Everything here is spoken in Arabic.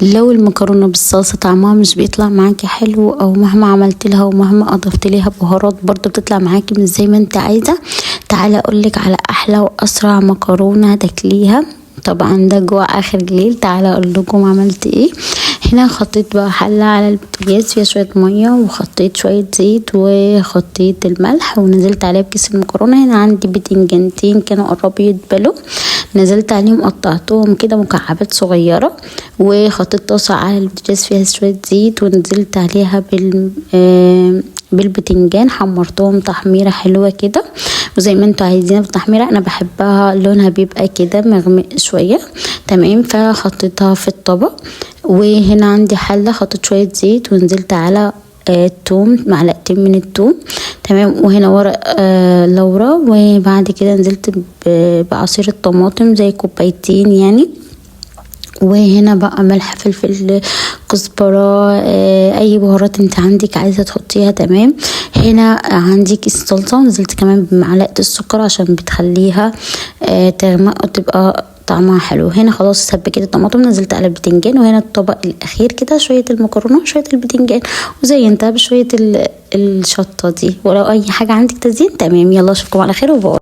لو المكرونه بالصلصه طعمها مش بيطلع معاكي حلو، او مهما عملت لها ومهما اضفت ليها بهارات برضو بتطلع معاكي مش زي ما انت عايزه، تعالى اقولك على احلى واسرع مكرونه هتاكليها. طبعا ده جوع اخر ليل. تعالى اقول لكم عملت ايه. هنا حطيت بقى حله على البوتاجاز فيها شويه ميه، وحطيت شويه زيت، وحطيت الملح، ونزلت عليها بكيس المكرونه. هنا عندي بتنجانتين كانوا قربوا يدبلوا، نزلت عليهم قطعتهم كده مكعبات صغيره، وحطيت طاسه على البوتاجاز فيها شويه زيت، ونزلت عليها بالبتنجان، حمرتهم تحميره حلوه كده، وزي ما انتوا عايزين في التحميره. انا بحبها لونها بيبقى كده مغمق شويه، تمام. فحطيتها في الطبق. وهنا عندي حله، حطيت شويه زيت، ونزلت على الثوم، معلقتين من الثوم، تمام. وهنا ورق لورا. وبعد كده نزلت بعصير الطماطم زي كوبايتين يعني. وهنا بقى ملح، فلفل، كزبرة، اي بهارات انت عندك عايزة تحطيها، تمام. هنا عندي كيس صلصة، نزلت كمان بمعلقة السكر عشان بتخليها تغمق وتبقى طعمها حلو. هنا خلاص سبكت الطماطم، نزلت على البتنجان. وهنا الطبق الاخير كده شوية المكرونة وشوية البتنجان، وزينتها بشوية الشطة دي. ولو اي حاجة عندك تزيين، تمام. يلا اشوفكم على خير وبقى